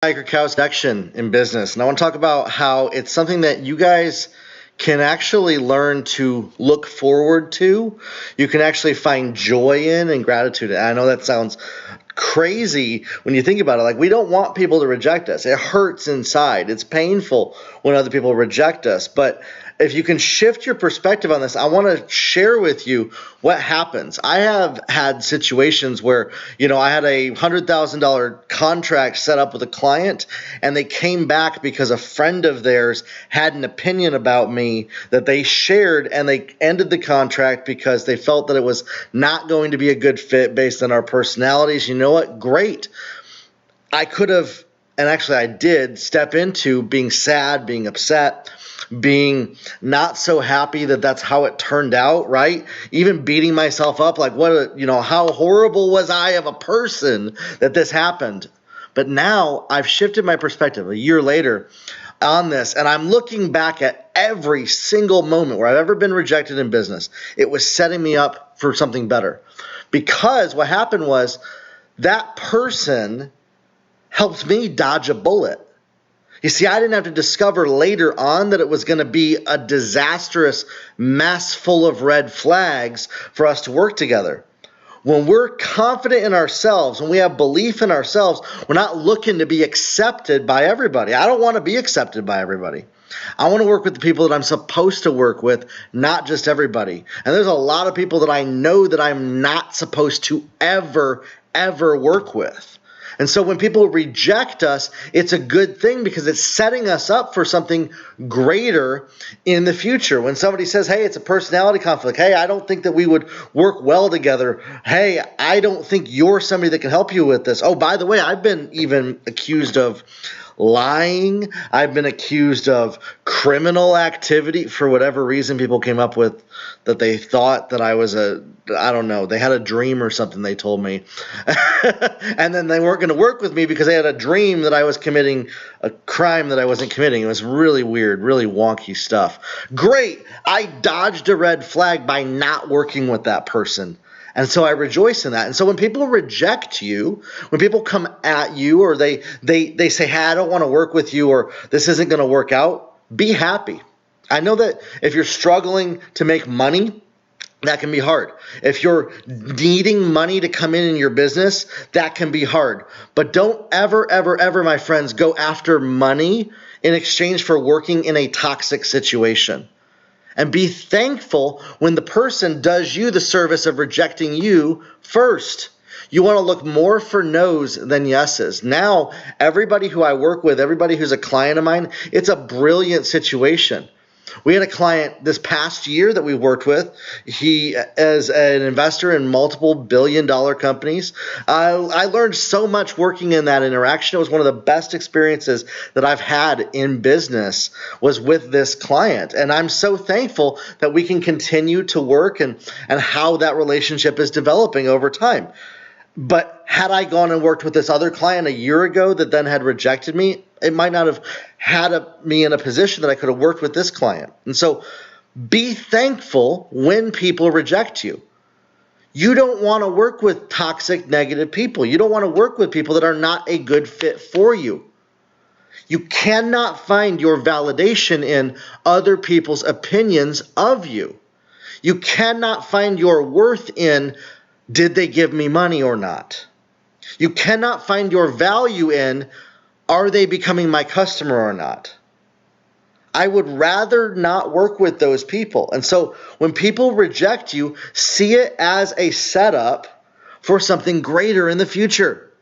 Rejection in business. And I want to talk about how it's something that you guys can actually learn to look forward to. You can actually find joy in and gratitude. And I know that sounds crazy when you think about it. Like, we don't want people to reject us. It hurts inside. It's painful when other people reject us. But if you can shift your perspective on this, I want to share with you what happens. I have had situations where, I had a $100,000 contract set up with a client, and they came back because a friend of theirs had an opinion about me that they shared, and they ended the contract because they felt that it was not going to be a good fit based on our personalities. You know what? Great. I could have, and actually I did, step into being sad, being upset, being not so happy that that's how it turned out, right? Even beating myself up, like, how horrible was I of a person that this happened? But now I've shifted my perspective a year later on this, and I'm looking back at every single moment where I've ever been rejected in business. It was setting me up for something better. Because what happened was that person helped me dodge a bullet. You see, I didn't have to discover later on that it was going to be a disastrous mess full of red flags for us to work together. When we're confident in ourselves, when we have belief in ourselves, we're not looking to be accepted by everybody. I don't want to be accepted by everybody. I want to work with the people that I'm supposed to work with, not just everybody. And there's a lot of people that I know that I'm not supposed to ever work with. And so when people reject us, it's a good thing because it's setting us up for something greater in the future. When somebody says, hey, it's a personality conflict. Hey, I don't think that we would work well together. Hey, I don't think you're somebody that can help you with this. Oh, by the way, I've been even accused of lying. I've been accused of criminal activity for whatever reason. People came up with that they thought that I was I don't know, they had a dream or something, they told me. And then they weren't going to work with me because they had a dream that I was committing a crime that I wasn't committing. It was really weird, really wonky stuff. Great. I dodged a red flag by not working with that person. And so I rejoice in that. And so when people reject you, when people come at you, or they say, hey, I don't want to work with you, or this isn't going to work out, be happy. I know that if you're struggling to make money, that can be hard. If you're needing money to come in your business, that can be hard. But don't ever, my friends, go after money in exchange for working in a toxic situation. And be thankful when the person does you the service of rejecting you first. You want to look more for no's than yeses. Now, everybody who I work with, everybody who's a client of mine, it's a brilliant situation. We had a client this past year that we worked with. He is an investor in multiple billion-dollar companies. I learned so much working in that interaction. It was one of the best experiences that I've had in business was with this client. And I'm so thankful that we can continue to work and how that relationship is developing over time. But had I gone and worked with this other client a year ago that then had rejected me, it might not have had me in a position that I could have worked with this client. And so be thankful when people reject you. You don't want to work with toxic, negative people. You don't want to work with people that are not a good fit for you. You cannot find your validation in other people's opinions of you. You cannot find your worth in, did they give me money or not? You cannot find your value in, are they becoming my customer or not? I would rather not work with those people. And so when people reject you, see it as a setup for something greater in the future.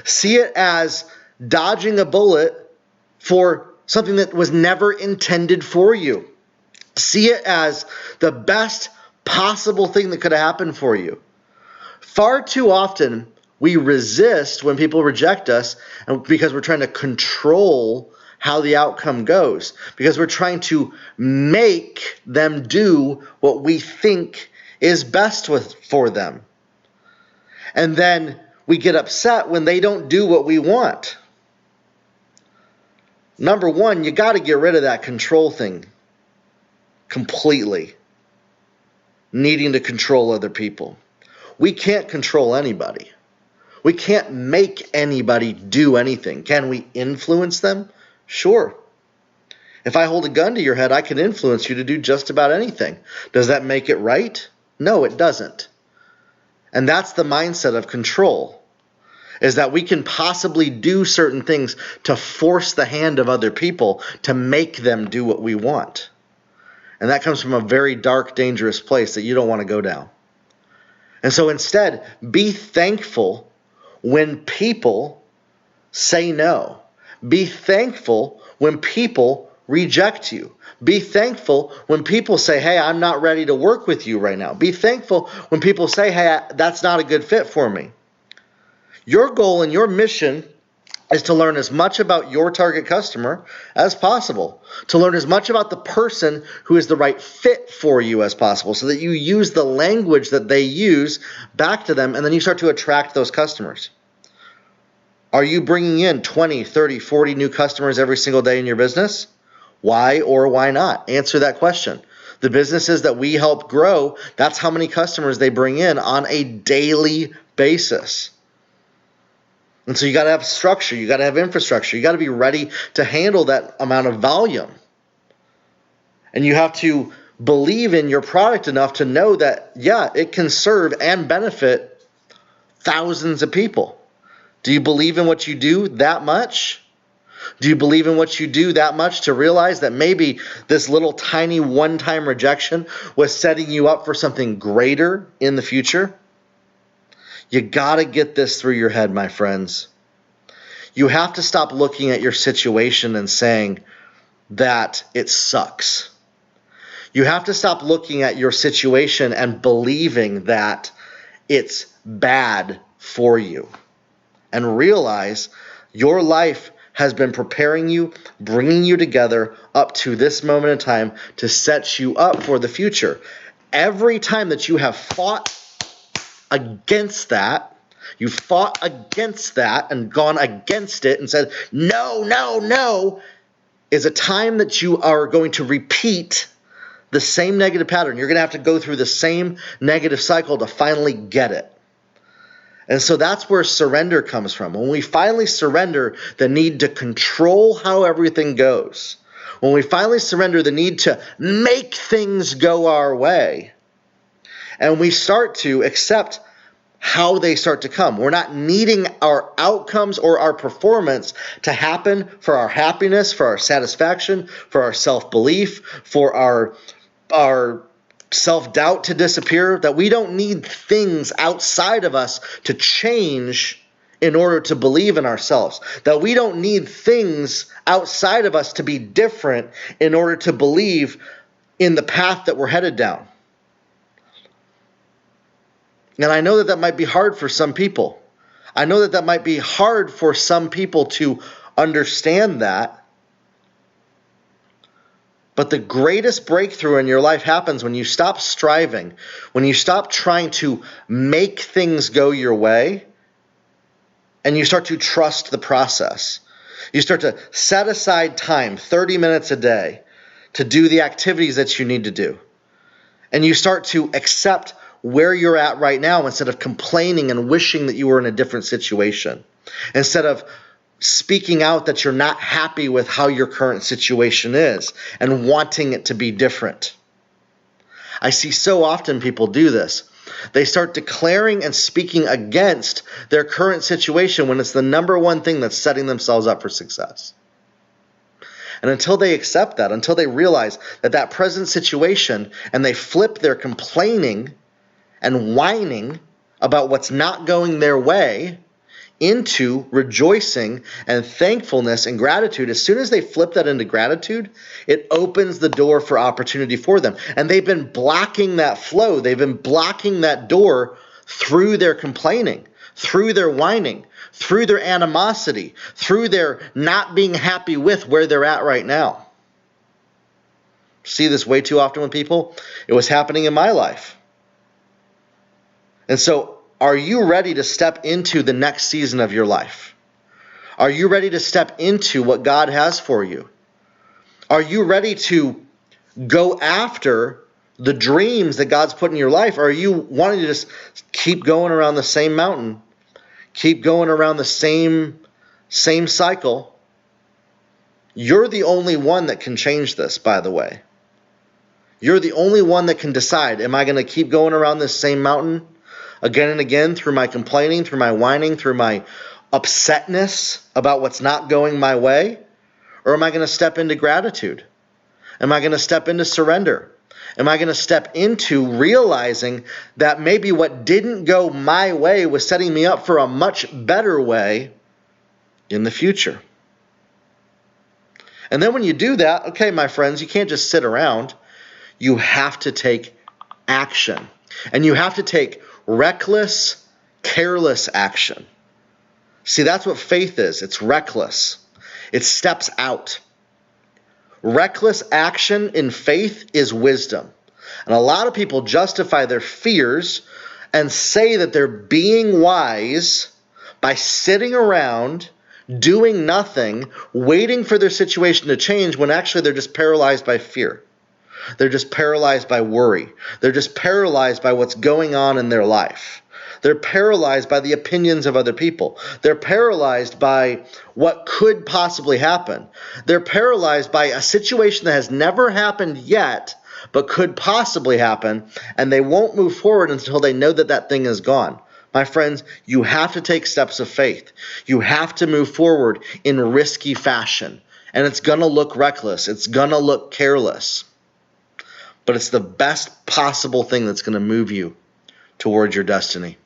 See it as dodging a bullet for something that was never intended for you. See it as the best possible thing that could have happened for you. Far too often, we resist when people reject us because we're trying to control how the outcome goes, because we're trying to make them do what we think is best for them. And then we get upset when they don't do what we want. Number one, you got to get rid of that control thing completely. Needing to control other people. We can't control anybody. We can't make anybody do anything. Can we influence them? Sure. If I hold a gun to your head, I can influence you to do just about anything. Does that make it right? No, it doesn't. And that's the mindset of control, is that we can possibly do certain things to force the hand of other people to make them do what we want. And that comes from a very dark, dangerous place that you don't want to go down. And so instead, be thankful when people say no. Be thankful when people reject you. Be thankful when people say, hey, I'm not ready to work with you right now. Be thankful when people say, hey, that's not a good fit for me. Your goal and your mission is to learn as much about your target customer as possible, to learn as much about the person who is the right fit for you as possible, so that you use the language that they use back to them, and then you start to attract those customers. Are you bringing in 20, 30, 40 new customers every single day in your business? Why or why not? Answer that question. The businesses that we help grow, that's how many customers they bring in on a daily basis. And so you got to have structure, you got to have infrastructure, you got to be ready to handle that amount of volume. And you have to believe in your product enough to know that, yeah, it can serve and benefit thousands of people. Do you believe in what you do that much? Do you believe in what you do that much to realize that maybe this little tiny one-time rejection was setting you up for something greater in the future? You got to get this through your head, my friends. You have to stop looking at your situation and saying that it sucks. You have to stop looking at your situation and believing that it's bad for you. And realize your life has been preparing you, bringing you together up to this moment in time to set you up for the future. Every time that you have fought against that, you fought against that and gone against it and said, no, no, no, is a time that you are going to repeat the same negative pattern. You're going to have to go through the same negative cycle to finally get it. And so that's where surrender comes from. When we finally surrender the need to control how everything goes, when we finally surrender the need to make things go our way, and we start to accept how they start to come. We're not needing our outcomes or our performance to happen for our happiness, for our satisfaction, for our self-belief, for our self-doubt to disappear, that we don't need things outside of us to change in order to believe in ourselves, that we don't need things outside of us to be different in order to believe in the path that we're headed down. And I know that that might be hard for some people. I know that that might be hard for some people to understand that. But the greatest breakthrough in your life happens when you stop striving, when you stop trying to make things go your way, and you start to trust the process. You start to set aside time, 30 minutes a day, to do the activities that you need to do. And you start to accept where you're at right now instead of complaining and wishing that you were in a different situation. Instead of speaking out that you're not happy with how your current situation is and wanting it to be different. I see so often people do this. They start declaring and speaking against their current situation when it's the number one thing that's setting themselves up for success. And until they accept that, until they realize that that present situation, and they flip their complaining and whining about what's not going their way into rejoicing and thankfulness and gratitude, as soon as they flip that into gratitude, it opens the door for opportunity for them. And they've been blocking that flow. They've been blocking that door through their complaining, through their whining, through their animosity, through their not being happy with where they're at right now. See this way too often with people? It was happening in my life. And so, are you ready to step into the next season of your life? Are you ready to step into what God has for you? Are you ready to go after the dreams that God's put in your life? Or are you wanting to just keep going around the same mountain, keep going around the same cycle. You're the only one that can change this, by the way. You're the only one that can decide, am I going to keep going around this same mountain again and again through my complaining, through my whining, through my upsetness about what's not going my way? Or am I going to step into gratitude? Am I going to step into surrender? Am I going to step into realizing that maybe what didn't go my way was setting me up for a much better way in the future? And then when you do that, okay, my friends, you can't just sit around. You have to take action. And you have to take reckless, careless action. See, that's what faith is. It's reckless. It steps out. Reckless action in faith is wisdom. And a lot of people justify their fears and say that they're being wise by sitting around, doing nothing, waiting for their situation to change, when actually they're just paralyzed by fear. They're just paralyzed by worry. They're just paralyzed by what's going on in their life. They're paralyzed by the opinions of other people. They're paralyzed by what could possibly happen. They're paralyzed by a situation that has never happened yet, but could possibly happen, and they won't move forward until they know that that thing is gone. My friends, you have to take steps of faith. You have to move forward in risky fashion, and it's going to look reckless. It's going to look careless, but it's the best possible thing that's going to move you towards your destiny.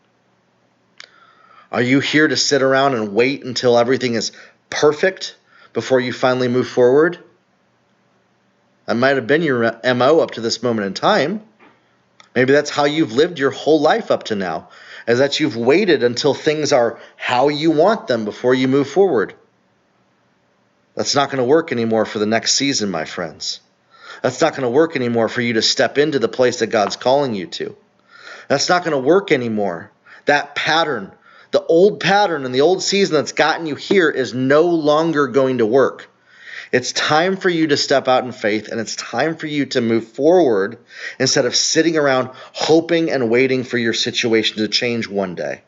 Are you here to sit around and wait until everything is perfect before you finally move forward? That might have been your MO up to this moment in time. Maybe that's how you've lived your whole life up to now, is that you've waited until things are how you want them before you move forward. That's not going to work anymore for the next season, my friends. That's not going to work anymore for you to step into the place that God's calling you to. That's not going to work anymore. That pattern, the old pattern and the old season that's gotten you here, is no longer going to work. It's time for you to step out in faith, and it's time for you to move forward instead of sitting around hoping and waiting for your situation to change one day.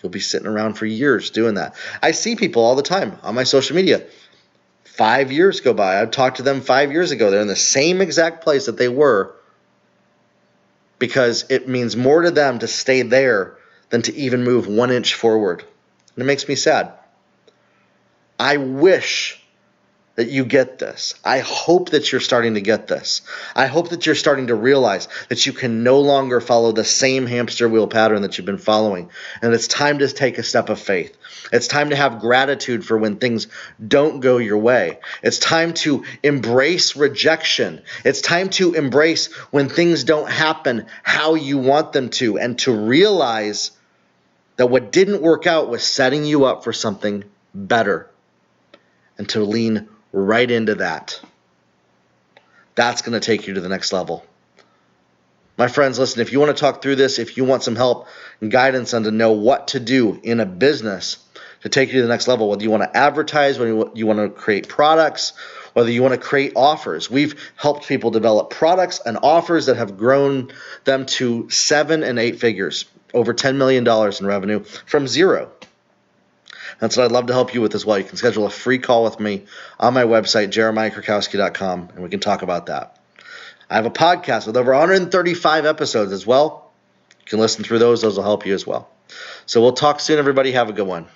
You'll be sitting around for years doing that. I see people all the time on my social media. 5 years go by. I've talked to them 5 years ago. They're in the same exact place that they were, because it means more to them to stay there than to even move 1 inch forward. And it makes me sad. I wish that you get this. I hope that you're starting to get this. I hope that you're starting to realize that you can no longer follow the same hamster wheel pattern that you've been following. And it's time to take a step of faith. It's time to have gratitude for when things don't go your way. It's time to embrace rejection. It's time to embrace when things don't happen how you want them to, and to realize that what didn't work out was setting you up for something better, and to lean right into that. That's going to take you to the next level. My friends, listen, if you want to talk through this, if you want some help and guidance on to know what to do in a business to take you to the next level, whether you want to advertise, whether you want to create products, whether you want to create offers. We've helped people develop products and offers that have grown them to 7 and 8 figures, over $10 million in revenue from zero. That's what I'd love to help you with as well. You can schedule a free call with me on my website, jeremiahkrakowski.com, and we can talk about that. I have a podcast with over 135 episodes as well. You can listen through those. Those will help you as well. So we'll talk soon, everybody. Have a good one.